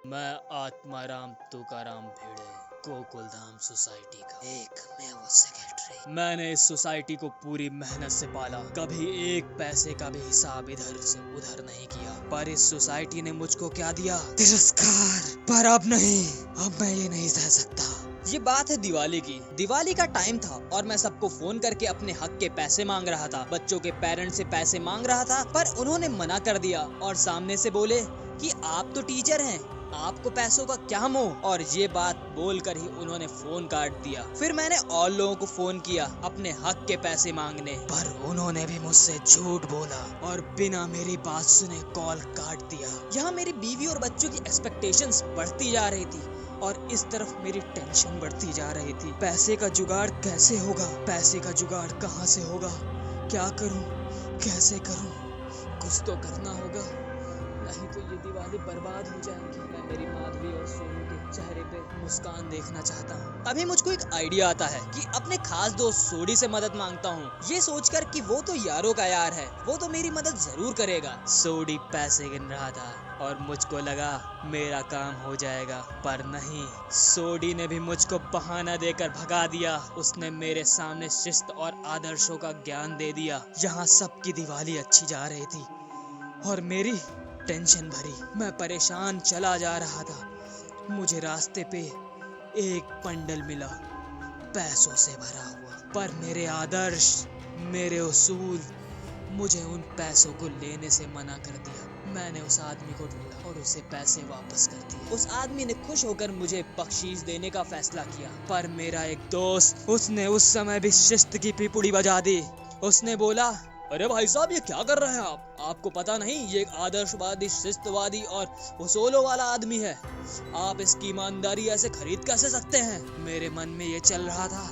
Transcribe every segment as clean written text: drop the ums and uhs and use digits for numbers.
मैं आत्माराम तुकाराम भिड़े, गोकुलधाम सोसाइटी का एक मैं वो सेक्रेटरी। मैंने इस सोसाइटी को पूरी मेहनत से पाला, कभी एक पैसे का भी हिसाब इधर से उधर नहीं किया, पर इस सोसाइटी ने मुझको क्या दिया? तिरस्कार। पर अब नहीं, अब मैं ये नहीं सह सकता। ये बात है दिवाली की। दिवाली का टाइम था और मैं सबको फोन करके अपने हक के पैसे मांग रहा था। बच्चों के पेरेंट्स से पैसे मांग रहा था, पर उन्होंने मना कर दिया और सामने से बोले कि आप तो टीचर हैं, आपको पैसों का क्या मोह। और ये बात बोलकर ही उन्होंने फोन काट दिया। फिर मैंने और लोगों को फोन किया अपने हक के पैसे मांगने, पर उन्होंने भी मुझसे झूठ बोला और बिना मेरी बात सुने कॉल काट दिया। यहाँ मेरी बीवी और बच्चों की एक्सपेक्टेशंस बढ़ती जा रही थी और इस तरफ मेरी टेंशन बढ़ती जा रही थी। पैसे का जुगाड़ कैसे होगा? पैसे का जुगाड़ कहाँ से होगा? क्या करूं? कैसे करूं? कुछ तो करना होगा, नहीं तो ये दिवाली बर्बाद हो जाएगी। मैं मेरी माधवी और सोनू के चेहरे पे मुस्कान देखना चाहता हूँ। अभी मुझको एक आइडिया आता है कि अपने खास दोस्त सोडी से मदद मांगता हूँ, ये सोचकर कि वो तो यारों का यार है, वो तो मेरी मदद जरूर करेगा। सोडी पैसे गिन रहा था और मुझको लगा मेरा काम हो जाएगा, पर नहीं, सोडी ने भी मुझको बहाना देकर भगा दिया। उसने मेरे सामने शिस्त और आदर्शों का ज्ञान दे दिया। यहाँ सबकी दिवाली अच्छी जा रही थी और मेरी टेंशन भरी। मैं परेशान चला जा रहा था। मुझे रास्ते पे एक बंडल मिला, पैसों से भरा हुआ, पर मेरे आदर्श, मेरे उसूल मुझे उन पैसों को लेने से मना कर दिया। मैंने उस आदमी को ढूंढा और उसे पैसे वापस कर दिए। उस आदमी ने खुश होकर मुझे बख्शीश देने का फैसला किया, पर मेरा एक दोस्त, उसने उस समय भी शिस्त की पिपुड़ी बजा दी। उसने बोला, अरे भाई साहब, ये क्या कर रहे हैं आप? आपको पता नहीं ये एक आदर्शवादी, शिस्तवादी और उसूलों वाला आदमी है। आप इसकी ईमानदारी ऐसे खरीद कैसे सकते हैं? मेरे मन में ये चल रहा था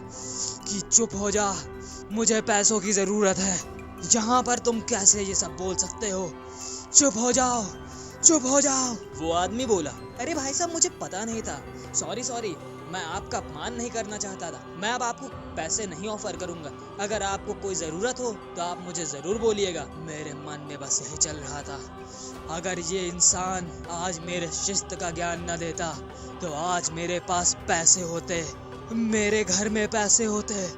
कि चुप हो जा, मुझे पैसों की जरूरत है। यहाँ पर तुम कैसे ये सब बोल सकते हो? चुप हो जाओ, चुप हो जाओ। वो आदमी बोला, अरे भाई साहब, मुझे पता नहीं था, सॉरी, मैं आपका अपमान नहीं करना चाहता था। मैं अब आपको पैसे नहीं ऑफर करूंगा। अगर आपको कोई जरूरत हो तो आप मुझे जरूर बोलिएगा। मेरे मन में बस यही चल रहा था, अगर ये इंसान आज मेरे शिस्त का ज्ञान न देता तो आज मेरे पास पैसे होते, मेरे घर में पैसे होते,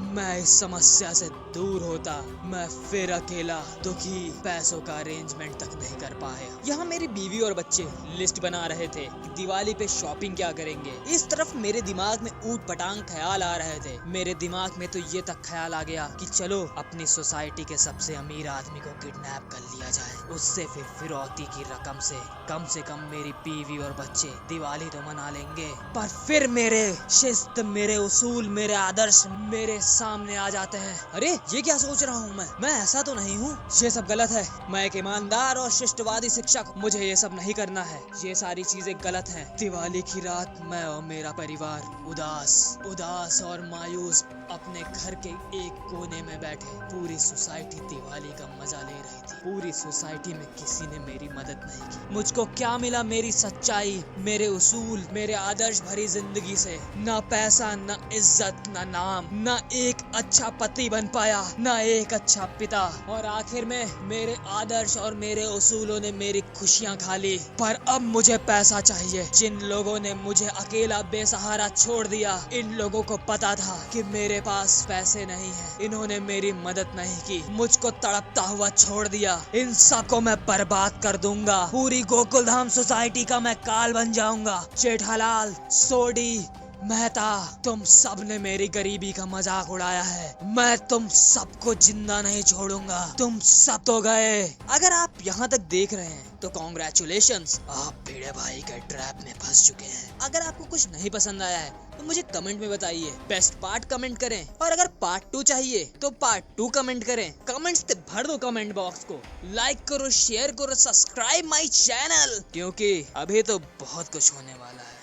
मैं इस समस्या से दूर होता। मैं फिर अकेला दुखी पैसों का अरेंजमेंट तक नहीं कर पाया। यहाँ मेरी बीवी और बच्चे लिस्ट बना रहे थे कि दिवाली पे शॉपिंग क्या करेंगे। इस तरफ मेरे दिमाग में ऊट पटांग ख्याल आ रहे थे। मेरे दिमाग में तो ये तक ख्याल आ गया कि चलो अपनी सोसाइटी के सबसे अमीर आदमी को किडनैप कर लिया जाए, उससे फिर फिरौती की रकम से कम मेरी बीवी और बच्चे दिवाली तो मना लेंगे। पर फिर मेरे शिस्त, मेरे उसूल, मेरे आदर्श मेरे सामने आ जाते हैं। अरे ये क्या सोच रहा हूँ मैं ऐसा तो नहीं हूँ, ये सब गलत है। मैं एक ईमानदार और शिष्टवादी शिक्षक, मुझे ये सब नहीं करना है, ये सारी चीजें गलत हैं। दिवाली की रात मैं और मेरा परिवार उदास और मायूस अपने घर के एक कोने में बैठे। पूरी सोसाइटी दिवाली का मजा ले रही थी। पूरी सोसाइटी में किसी ने मेरी मदद नहीं की। मुझको क्या मिला मेरी सच्चाई, मेरे उसूल, मेरे आदर्श भरी जिंदगी से? ना पैसा, ना इज्जत, ना नाम, ना एक अच्छा पति बन पाया, ना एक अच्छा पिता, और आखिर में मेरे आदर्श और मेरे उसूलों ने मेरी खुशियां खा ली। पर अब मुझे पैसा चाहिए। जिन लोगों ने मुझे अकेला बेसहारा छोड़ दिया, इन लोगों को पता था कि मेरे पास पैसे नहीं है, इन्होंने मेरी मदद नहीं की, मुझको तड़पता हुआ छोड़ दिया। इन सबको मैं बर्बाद कर दूंगा। पूरी गोकुलधाम सोसाइटी का मैं काल बन जाऊंगा। जेठालाल, सोडी, मेहता, तुम सब ने मेरी गरीबी का मजाक उड़ाया है। मैं तुम सबको जिंदा नहीं छोड़ूंगा। तुम सब तो गए। अगर आप यहाँ तक देख रहे हैं तो कॉन्ग्रेचुलेशंस, आप भिड़े भाई के ट्रैप में फंस चुके हैं। अगर आपको कुछ नहीं पसंद आया है तो मुझे कमेंट में बताइए, बेस्ट पार्ट कमेंट करें, और अगर पार्ट 2 चाहिए तो पार्ट 2 कमेंट करें। कमेंट्स से भर दो कमेंट बॉक्स को। लाइक करो, शेयर करो, सब्सक्राइब माई चैनल, क्योंकि अभी तो बहुत कुछ होने वाला है।